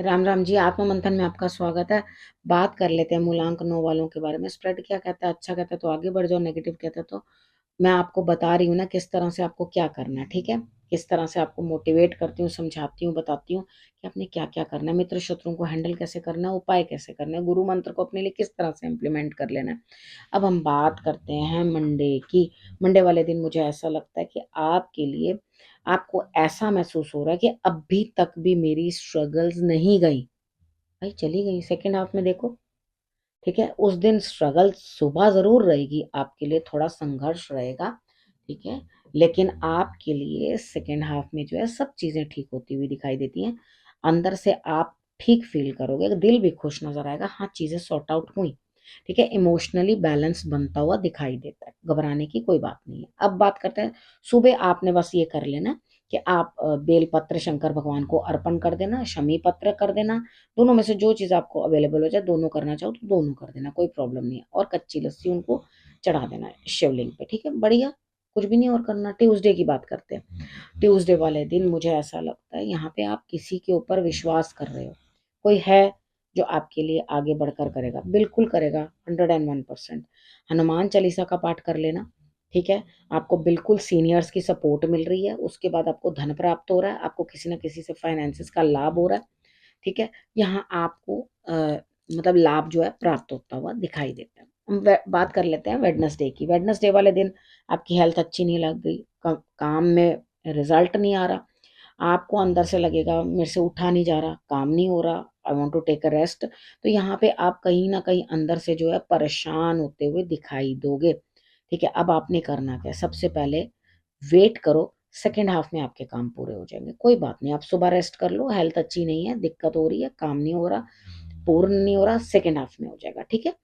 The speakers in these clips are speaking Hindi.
राम राम जी। आत्म मंथन में आपका स्वागत है। बात कर लेते हैं मूलांक 9 वालों के बारे में। स्प्रेड क्या कहता है? अच्छा कहता है तो आगे बढ़ जाओ, नेगेटिव कहता है तो मैं आपको बता रही हूँ ना किस तरह से आपको क्या करना है। ठीक है, किस तरह से आपको मोटिवेट करती हूँ, समझाती हूँ, बताती हूँ कि आपने क्या क्या करना है, मित्र शत्रुओं को हैंडल कैसे करना है, उपाय कैसे करना है, गुरु मंत्र को अपने लिए किस तरह से इम्प्लीमेंट कर लेना है। अब हम बात करते हैं मंडे की। मंडे वाले दिन मुझे ऐसा लगता है कि आपके लिए आपको ऐसा महसूस हो रहा है कि अभी तक भी मेरी स्ट्रगल्स नहीं गई। भाई चली गई, सेकंड हाफ में देखो। ठीक है, उस दिन स्ट्रगल सुबह जरूर रहेगी, आपके लिए थोड़ा संघर्ष रहेगा। ठीक है, लेकिन आपके लिए सेकंड हाफ में जो है सब चीजें ठीक होती हुई दिखाई देती हैं। अंदर से आप ठीक फील करोगे, दिल भी खुश नजर आएगा, हाँ चीजें सॉर्ट आउट हुई। ठीक है, इमोशनली बैलेंस बनता हुआ दिखाई देता है, घबराने की कोई बात नहीं है। अब बात करते हैं सुबह। आपने बस ये कर लेना कि आप बेल पत्र शंकर भगवान को अर्पण कर देना, शमी पत्र कर देना। दोनों में से जो चीज आपको अवेलेबल हो जाए, दोनों करना चाहो तो दोनों कर देना, कोई प्रॉब्लम नहीं है। और कच्ची लस्सी उनको चढ़ा देना है शिवलिंग पे। ठीक है, बढ़िया। कुछ भी नहीं और करना। ट्यूसडे की बात करते हैं। ट्यूसडे वाले दिन मुझे ऐसा लगता है यहाँ पे आप किसी के ऊपर विश्वास कर रहे हो। कोई है जो आपके लिए आगे बढ़कर करेगा, बिल्कुल करेगा, 101%। हनुमान चालीसा का पाठ कर लेना। ठीक है, आपको बिल्कुल सीनियर्स की सपोर्ट मिल रही है, उसके बाद आपको धन प्राप्त हो रहा है, आपको किसी ना किसी से फाइनेंसिस का लाभ हो रहा है। ठीक है, यहाँ आपको मतलब लाभ जो है प्राप्त होता हुआ दिखाई देता है। हम बात कर लेते हैं वेडनेसडे की। वेडनेसडे वाले दिन आपकी हेल्थ अच्छी नहीं लग गई, काम में रिजल्ट नहीं आ रहा, आपको अंदर से लगेगा मेरे से उठा नहीं जा रहा, काम नहीं हो रहा, I want to take a rest. तो यहाँ पे आप कहीं ना कहीं अंदर से जो है परेशान होते हुए दिखाई दोगे। ठीक है, अब आपने करना क्या है? सबसे पहले वेट करो, सेकेंड हाफ में आपके काम पूरे हो जाएंगे। कोई बात नहीं, आप सुबह रेस्ट कर लो, हेल्थ अच्छी नहीं है, दिक्कत हो रही है, काम नहीं हो रहा, पूर्ण नहीं हो रहा, सेकेंड हाफ में हो जाएगा। ठीक है,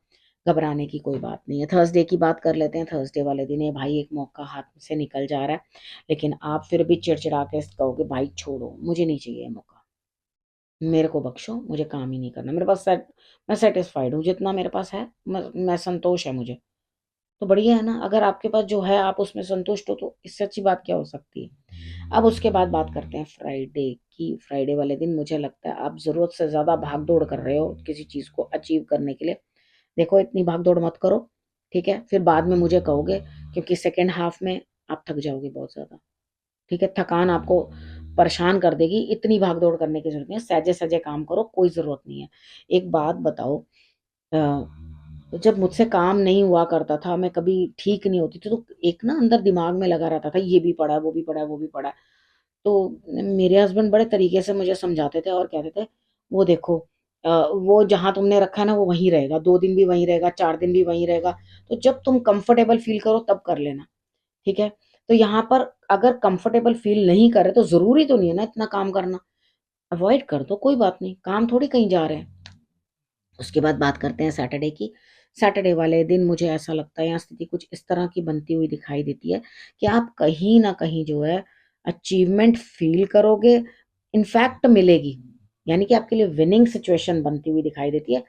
घबराने की कोई बात नहीं है। थर्सडे की बात कर लेते हैं। थर्सडे वाले दिन है भाई, एक मौका हाथ से निकल जा रहा है, लेकिन आप फिर भी चिड़चिड़ा के कहोगे भाई छोड़ो, मुझे नहीं चाहिए ये मौका, मेरे को बख्शो, मुझे काम ही नहीं करना, मेरे पास मैं सेटिस्फाइड हूँ जितना मेरे पास है, मैं संतोष है मुझे। तो बढ़िया है ना, अगर आपके पास जो है आप उसमें संतुष्ट हो तो इससे अच्छी बात क्या हो सकती है। अब उसके बाद बात करते हैं फ्राइडे की। फ्राइडे वाले दिन मुझे लगता है आप जरूरत से ज्यादा भाग दौड़ कर रहे हो किसी चीज को अचीव करने के लिए। देखो, इतनी भाग दौड़ मत करो। ठीक है, फिर बाद में मुझे कहोगे, क्योंकि सेकेंड हाफ में आप थक जाओगे बहुत ज्यादा। ठीक है, थकान आपको परेशान कर देगी, इतनी भाग दौड़ करने की जरूरत नहीं है, सहजे सहजे काम करो, कोई जरूरत नहीं है। एक बात बताओ, जब मुझसे काम नहीं हुआ करता था, मैं कभी ठीक नहीं होती थी, तो एक ना अंदर दिमाग में लगा रहता था ये भी पड़ा है, वो भी पड़ा है, वो भी पड़ा है। तो मेरे हस्बैंड बड़े तरीके से मुझे समझाते थे और कहते थे वो देखो, वो जहां तुमने रखा है ना वो वहीं रहेगा, 2 दिन भी वहीं रहेगा, 4 दिन भी वहीं रहेगा। तो जब तुम कंफर्टेबल फील करो तब कर लेना। ठीक है, तो यहाँ पर अगर कंफर्टेबल फील नहीं कर रहे तो जरूरी तो नहीं है ना इतना काम करना, अवॉइड कर दो, कोई बात नहीं, काम थोड़ी कहीं जा रहे हैं। उसके बाद बात करते हैं सैटरडे की। सैटरडे वाले दिन मुझे ऐसा लगता है यहाँ स्थिति कुछ इस तरह की बनती हुई दिखाई देती है कि आप कहीं ना कहीं जो है अचीवमेंट फील करोगे, इनफैक्ट मिलेगी, यानी कि आपके लिए विनिंग सिचुएशन बनती हुई दिखाई देती है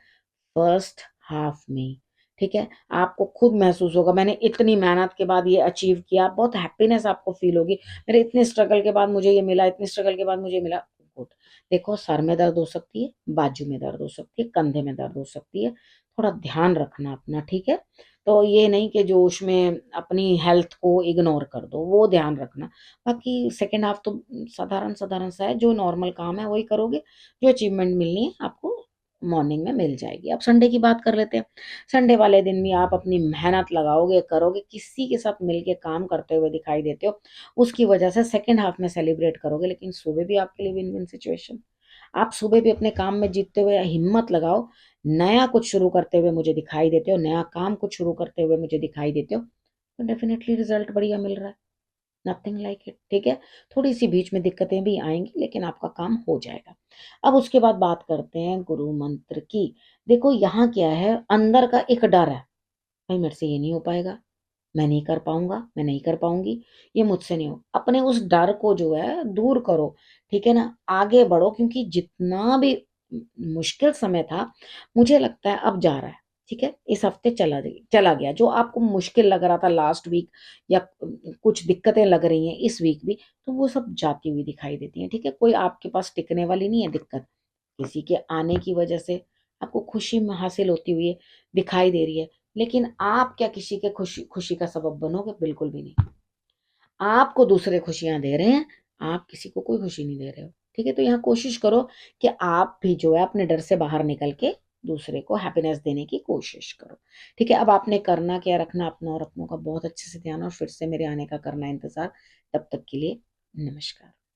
फर्स्ट हाफ में। ठीक है, आपको खुद महसूस होगा मैंने इतनी मेहनत के बाद ये अचीव किया, बहुत हैप्पीनेस आपको फील होगी, मेरे इतने स्ट्रगल के बाद मुझे ये मिला, इतने स्ट्रगल के बाद मुझे मिला। गुड। देखो, सर में दर्द हो सकती है, बाजू में दर्द हो सकती है, कंधे में दर्द हो सकती है, थोड़ा ध्यान रखना अपना। ठीक है, तो ये नहीं कि जोश में अपनी हेल्थ को इग्नोर कर दो, वो ध्यान रखना। बाकी सेकेंड हाफ तो साधारण साधारण सा है, जो नॉर्मल काम है वही करोगे, जो अचीवमेंट मिलनी है आपको मॉर्निंग में मिल जाएगी। अब संडे की बात कर लेते हैं। संडे वाले दिन भी आप अपनी मेहनत लगाओगे, करोगे, किसी के साथ मिलके काम करते हुए दिखाई देते हो, उसकी वजह से सेकेंड हाफ में सेलिब्रेट करोगे, लेकिन सुबह भी आपके लिए विन विन सिचुएशन। आप सुबह भी अपने काम में जीतते हुए हिम्मत लगाओ, नया कुछ शुरू करते हुए मुझे दिखाई देते हो, नया काम कुछ शुरू करते हुए मुझे दिखाई देते हो, तो डेफिनेटली रिजल्ट बढ़िया मिल रहा है। Nothing like it. ठीक है, थोड़ी सी बीच में दिक्कतें भी आएंगी, लेकिन आपका काम हो जाएगा। अब उसके बाद बात करते हैं गुरु मंत्र की। देखो, यहाँ क्या है, अंदर का एक डर है, भाई मेरे से ये नहीं हो पाएगा, मैं नहीं कर पाऊंगा, मैं नहीं कर पाऊंगी, ये मुझसे नहीं हो। अपने उस डर को जो है दूर करो। ठीक है ना, आगे बढ़ो, क्योंकि जितना भी मुश्किल समय था, मुझे लगता है अब जा रहा है। ठीक है, इस हफ्ते चला गया, जो आपको मुश्किल लग रहा था लास्ट वीक, या कुछ दिक्कतें लग रही हैं इस वीक भी, तो वो सब जाती हुई दिखाई देती हैं। ठीक है, कोई आपके पास टिकने वाली नहीं है दिक्कत, किसी के आने की वजह से आपको खुशी हासिल होती हुई दिखाई दे रही है, लेकिन आप क्या किसी के खुशी खुशी का सबब बनोगे? बिल्कुल भी नहीं। आपको दूसरे खुशियां दे रहे हैं, आप किसी को कोई खुशी नहीं दे रहे हो। ठीक है, तो यहाँ कोशिश करो कि आप भी जो है अपने डर से बाहर निकल के दूसरे को हैप्पीनेस देने की कोशिश करो। ठीक है, अब आपने करना क्या, रखना अपना और अपनों का बहुत अच्छे से ध्यान, और फिर से मेरे आने का करना इंतजार। तब तक के लिए नमस्कार।